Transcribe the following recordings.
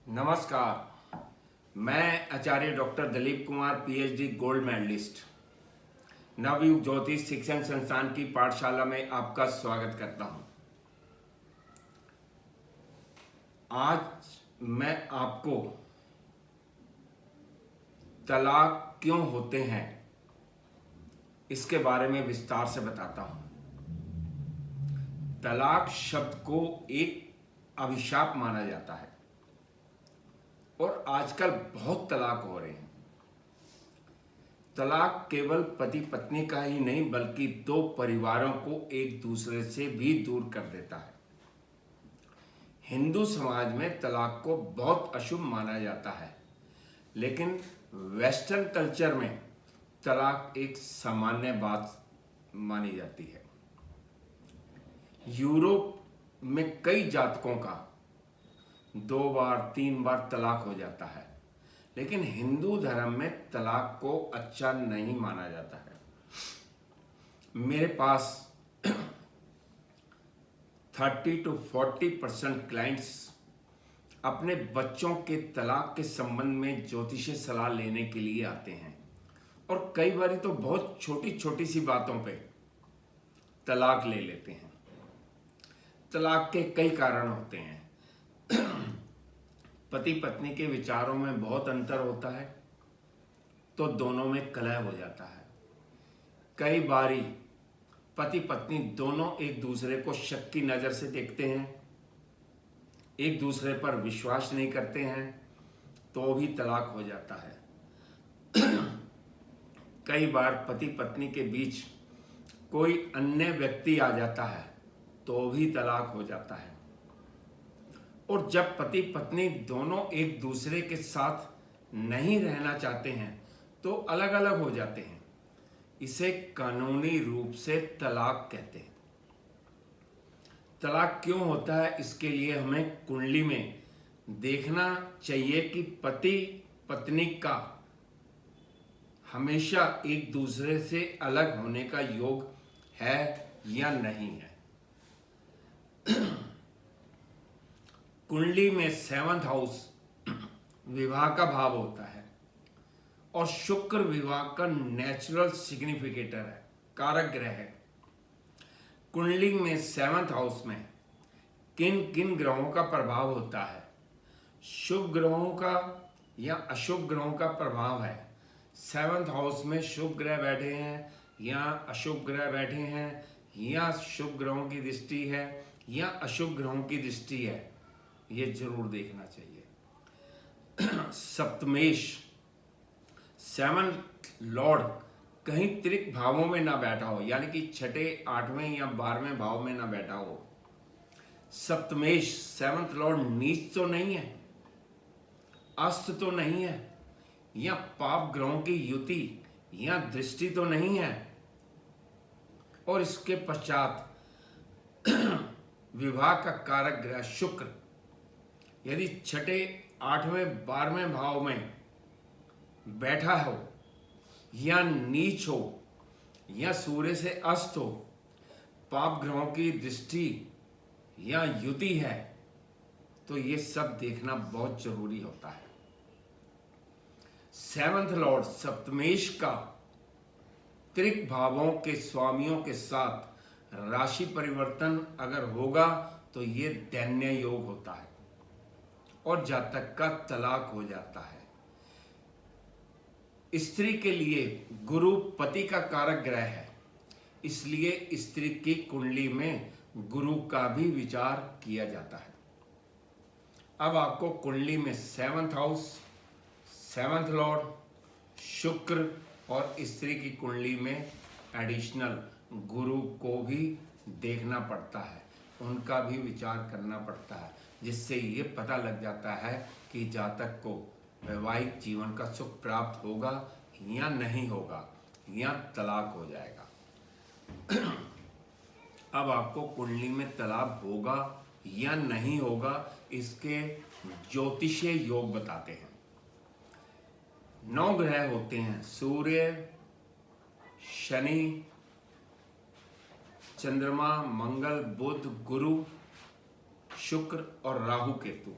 नमस्कार। मैं Acharya doctor Dilip Kumar PhD gold medalist Navyug Jyotish Shikshan संस्थान की पाठशाला में आपका स्वागत करता हूं। आज मैं आपको तलाक क्यों होते हैं इसके बारे में विस्तार से बताता हूं। तलाक शब्द को एक अभिशाप माना जाता है और आजकल बहुत तलाक हो रहे हैं। तलाक केवल पति पत्नी का ही नहीं बल्कि दो परिवारों को एक दूसरे से भी दूर कर देता है। हिंदू समाज में तलाक को बहुत अशुभ माना जाता है, लेकिन वेस्टर्न कल्चर में तलाक एक सामान्य बात मानी जाती है। यूरोप में कई जातकों का 2 बार 3 बार तलाक हो जाता है, लेकिन हिंदू धर्म में तलाक को अच्छा नहीं माना जाता है। मेरे पास 30 to 40% क्लाइंट्स अपने बच्चों के तलाक के संबंध में ज्योतिषीय सलाह लेने के लिए आते हैं और कई बार तो बहुत छोटी छोटी सी बातों पे तलाक ले लेते हैं। तलाक के कई कारण होते हैं। पति पत्नी के विचारों में बहुत अंतर होता है तो दोनों में कलह हो जाता है। कई बारी पति पत्नी दोनों एक दूसरे को शक की नज़र से देखते हैं, एक दूसरे पर विश्वास नहीं करते हैं, तो भी तलाक हो जाता है। कई बार पति पत्नी के बीच कोई अन्य व्यक्ति आ जाता है तो भी तलाक हो जाता है। और जब पति पत्नी दोनों एक दूसरे के साथ नहीं रहना चाहते हैं तो अलग अलग हो जाते हैं। इसे कानूनी रूप से तलाक कहते हैं। तलाक क्यों होता है, इसके लिए हमें कुंडली में देखना चाहिए कि पति पत्नी का हमेशा एक दूसरे से अलग होने का योग है या नहीं है। कुंडली में 7th हाउस विवाह का भाव होता है और शुक्र विवाह का नेचुरल सिग्निफिकेटर है, कारक ग्रह है। कुंडली में 7th हाउस में किन किन ग्रहों का प्रभाव होता है, शुभ ग्रहों का या अशुभ ग्रहों का प्रभाव है। 7th हाउस में शुभ ग्रह बैठे हैं या अशुभ ग्रह बैठे हैं, या शुभ ग्रहों की दृष्टि है या अशुभ ग्रहों की दृष्टि है, ये जरूर देखना चाहिए। सप्तमेश 7th लॉर्ड कहीं त्रिक भावों में ना बैठा हो, यानी कि 6, 8वें या 12वें भाव में ना बैठा हो। सप्तमेश 7th लॉर्ड नीच तो नहीं है, अस्त तो नहीं है, या पाप ग्रहों की युति या दृष्टि तो नहीं है। और इसके पश्चात विवाह का कारक ग्रह शुक्र यदि 6, 8वें 12वें भाव में बैठा हो या नीच हो या सूर्य से अस्त हो, पाप ग्रहों की दृष्टि या युति है, तो ये सब देखना बहुत जरूरी होता है। 7th लॉर्ड सप्तमेश का त्रिक भावों के स्वामियों के साथ राशि परिवर्तन अगर होगा तो ये दैन्य योग होता है और जातक का तलाक हो जाता है। स्त्री के लिए गुरु पति का कारक ग्रह है, इसलिए स्त्री की कुंडली में गुरु का भी विचार किया जाता है। अब आपको कुंडली में 7th हाउस, 7th लॉर्ड, शुक्र और स्त्री की कुंडली में एडिशनल गुरु को भी देखना पड़ता है, उनका भी विचार करना पड़ता है, जिससे ये पता लग जाता है कि जातक को वैवाहिक जीवन का सुख प्राप्त होगा या नहीं होगा, या तलाक हो जाएगा। अब आपको कुंडली में तलाक होगा या नहीं होगा, इसके ज्योतिषीय योग बताते हैं। 9 ग्रह होते हैं, सूर्य, शनि, चंद्रमा, मंगल, बुध, गुरु, शुक्र और राहु केतु।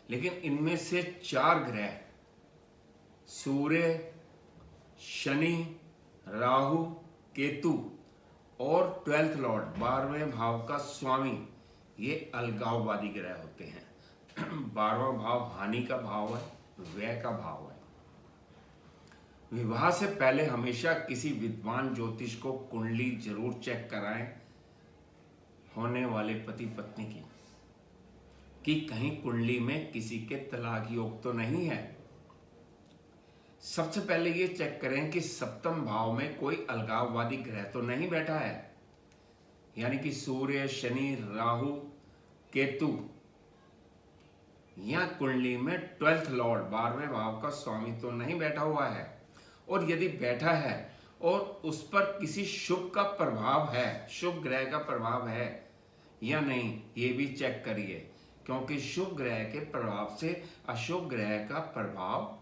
लेकिन इनमें से 4 ग्रह सूर्य, शनि, राहु, केतु और 12th लॉर्ड 12वें भाव का स्वामी ये अलगाववादी ग्रह होते हैं। 12वां भाव हानि का भाव है, व्यय का भाव है। विवाह से पहले हमेशा किसी विद्वान ज्योतिष को कुंडली जरूर चेक कराएं होने वाले पति पत्नी की, कि कहीं कुंडली में किसी के तलाक योग तो नहीं है। सबसे पहले ये चेक करें कि सप्तम भाव में कोई अलगाववादी ग्रह तो नहीं बैठा है, यानी कि सूर्य, शनि, राहु, केतु, या कुंडली में 12th लॉर्ड 12वें भाव का स्वामी तो नहीं बैठा हुआ है। और यदि बैठा है और उस पर किसी शुभ का प्रभाव है, शुभ ग्रह का प्रभाव है या नहीं, ये भी चेक करिए, क्योंकि शुभ ग्रह के प्रभाव से अशुभ ग्रह का प्रभाव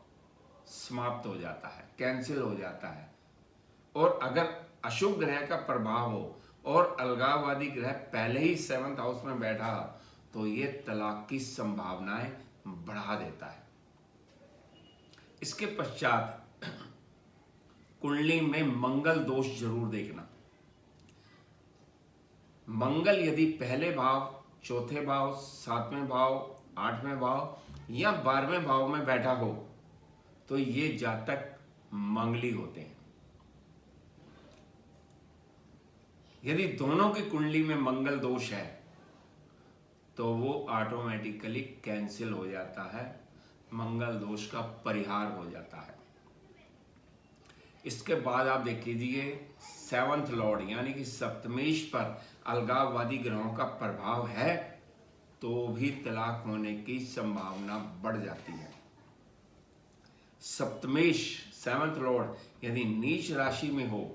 समाप्त हो जाता है, कैंसिल हो जाता है। और अगर अशुभ ग्रह का प्रभाव हो और अलगाववादी ग्रह पहले ही 7th हाउस में बैठा तो ये तलाक की संभावनाएं बढ़ा देता है। इसके पश्चात कुंडली में मंगल दोष जरूर देखना। मंगल यदि पहले भाव, चौथे भाव, 7वें भाव, 8वें भाव या 12वें भाव में बैठा हो तो ये जातक मंगली होते हैं। यदि दोनों की कुंडली में मंगल दोष है तो वो ऑटोमेटिकली कैंसिल हो जाता है, मंगल दोष का परिहार हो जाता है। इसके बाद आप देख लीजिए 7th लॉर्ड यानी कि सप्तमेश पर अलगाववादी ग्रहों का प्रभाव है तो भी तलाक होने की संभावना बढ़ जाती है। सप्तमेश 7th लॉर्ड यदि नीच राशि में हो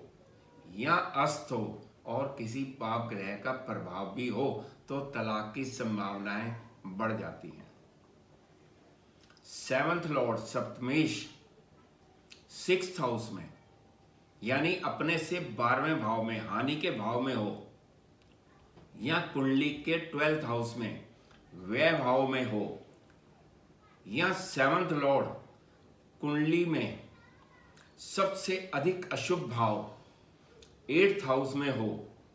या अस्त हो और किसी पाप ग्रह का प्रभाव भी हो तो तलाक की संभावनाएं बढ़ जाती हैं। 7th लॉर्ड सप्तमेश 6th हाउस में यानी अपने से 12वें भाव में, हानि के भाव में हो या कुंडली के 12th हाउस में, व्यय भाव में हो या 7th लॉर्ड कुंडली में सबसे अधिक अशुभ भाव 8th हाउस में हो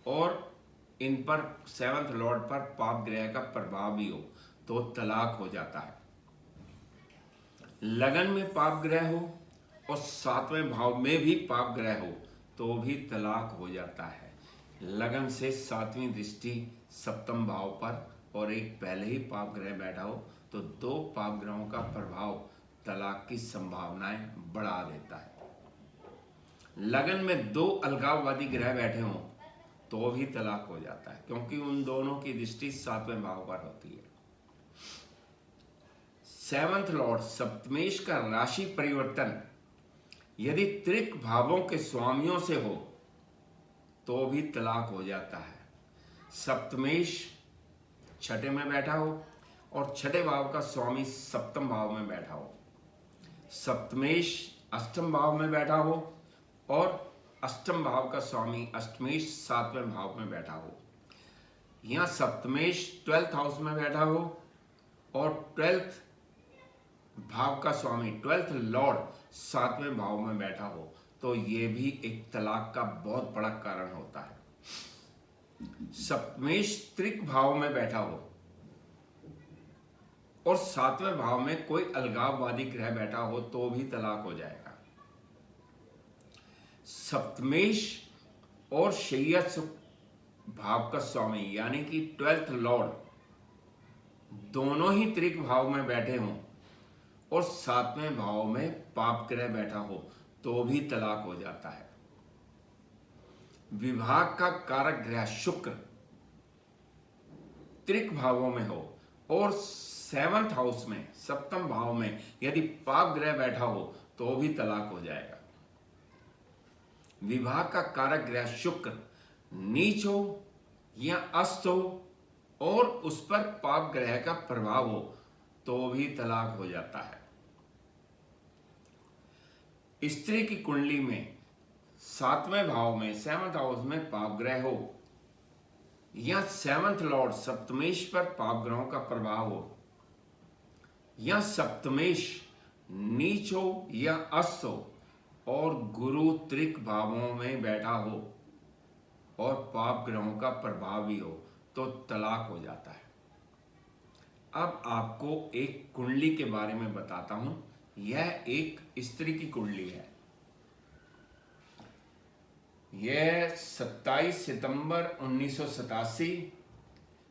और इन पर 7th लॉर्ड पर पाप ग्रह का प्रभाव भी हो तो तलाक हो जाता है। लगन में पाप ग्रह हो और 7वें भाव में भी पाप ग्रह हो तो भी तलाक हो जाता है। लगन से 7वीं दृष्टि 7म भाव पर और एक पहले ही पाप ग्रह बैठा हो तो 2 पाप ग्रहों का प्रभाव तलाक की संभावनाएं बढ़ा देता है। लगन में 2 अलगाववादी ग्रह बैठे हों तो भी तलाक हो जाता है, क्योंकि उन दोनों की दृष्टि 7वें भाव पर होती है। 7th लॉर्ड सप्तमेश का राशि परिवर्तन यदि त्रिक भावों के स्वामियों से हो तो भी तलाक हो जाता है। सप्तमेश 6ठे में बैठा हो और 6ठे भाव का स्वामी 7म भाव में बैठा हो, सप्तमेश 8म भाव में बैठा हो और 8म भाव का स्वामी अष्टमेश 7वें भाव में बैठा हो, या सप्तमेश 12th हाउस में बैठा हो और 12th भाव का स्वामी 12th लॉर्ड 7वें भाव में बैठा हो तो ये भी एक तलाक का बहुत बड़ा कारण होता है। सप्तमेश त्रिक भाव में बैठा हो और 7वें भाव में कोई अलगाववादी ग्रह बैठा हो तो भी तलाक हो जाएगा। सप्तमेश और शय्या भाव का स्वामी यानी कि 12th लॉर्ड दोनों ही त्रिक भाव में बैठे हों और 7वें भाव में पाप ग्रह बैठा हो तो भी तलाक हो जाता है। विवाह का कारक ग्रह शुक्र त्रिक भावों में हो और 7th हाउस में 7म भाव में यदि पाप ग्रह बैठा हो तो भी तलाक हो जाएगा। विवाह का कारक ग्रह शुक्र नीच हो या अस्त हो और उस पर पाप ग्रह का प्रभाव हो तो भी तलाक हो जाता है। स्त्री की कुंडली में 7वें भाव में 7th हाउस में पाप ग्रह हो या 7th लॉर्ड सप्तमेश पर पाप ग्रहों का प्रभाव हो या सप्तमेश नीच हो या अस्त हो और गुरु त्रिक भावों में बैठा हो और पाप ग्रहों का प्रभाव भी हो तो तलाक हो जाता है। अब आपको एक कुंडली के बारे में बताता हूं। यह एक स्त्री की कुंडली है। यह 27 सितंबर 1987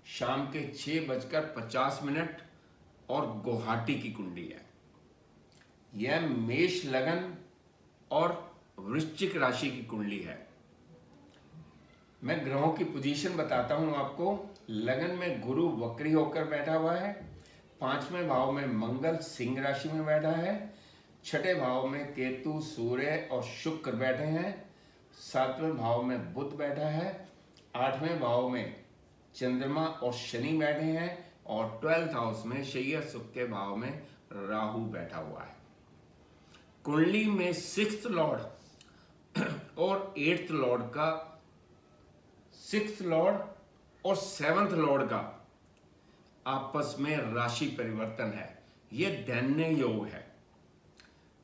शाम के 6:50 और गुवाहाटी की कुंडली है। यह मेष लगन और वृश्चिक राशि की कुंडली है। मैं ग्रहों की पोजीशन बताता हूं आपको। लगन में गुरु वक्री होकर बैठा हुआ है। 5वें भाव में मंगल सिंह राशि में बैठा है। 6ठे भाव में केतु सूर्य और शुक्र बैठे हैं। 7वें भाव में बुध बैठा है। 8वें भाव में चंद्रमा और शनि बैठे हैं और 12th हाउस में शय्या सुख के भाव में राहु बैठा हुआ है। कुंडली में 6th लॉर्ड और 8th लॉर्ड का 6th लॉर्ड और 7th लॉर्ड का आपस में राशि परिवर्तन है। यह दैन्य योग है।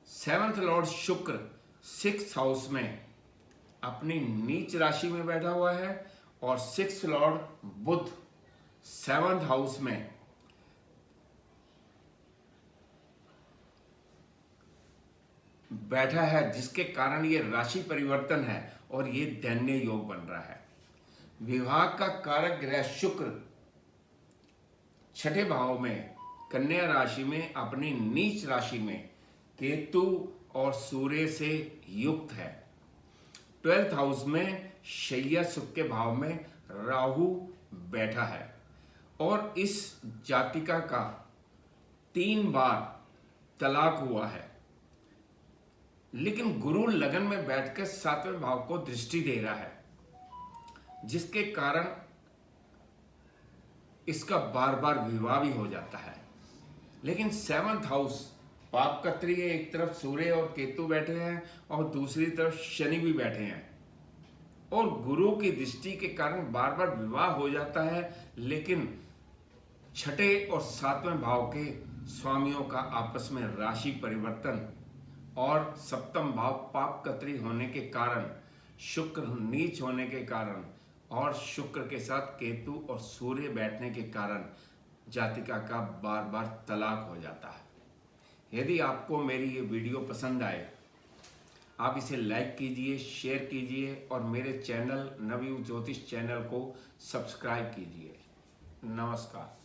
7th लॉर्ड शुक्र 6th हाउस में अपनी नीच राशि में बैठा हुआ है और 6th लॉर्ड बुध 7th हाउस में बैठा है, जिसके कारण ये राशि परिवर्तन है और ये दैन्य योग बन रहा है। विवाह का कारक ग्रह शुक्र 6ठे भाव में कन्या राशि में अपनी नीच राशि में केतु और सूर्य से युक्त है। 12th हाउस में शय्या सुख के भाव में राहु बैठा है और इस जातिका का 3 बार तलाक हुआ है। लेकिन गुरु लगन में बैठकर 7वें भाव को दृष्टि दे रहा है, जिसके कारण इसका बार बार विवाह भी हो जाता है। लेकिन 7th हाउस पाप कत्री है। एक तरफ सूर्य और केतु बैठे हैं और दूसरी तरफ शनि भी बैठे हैं और गुरु की दृष्टि के कारण बार बार विवाह हो जाता है। लेकिन 6ठे और 7वें भाव के स्वामियों का आपस में राशि परिवर्तन और 7th भाव पाप कत्री होने के कारण, शुक्र नीच होने के कारण और शुक्र के साथ केतु और सूर्य बैठने के कारण जातिका का बार बार तलाक हो जाता है। यदि आपको मेरी ये वीडियो पसंद आए, आप इसे लाइक कीजिए, शेयर कीजिए और मेरे चैनल नवयुग ज्योतिष चैनल को सब्सक्राइब कीजिए। नमस्कार।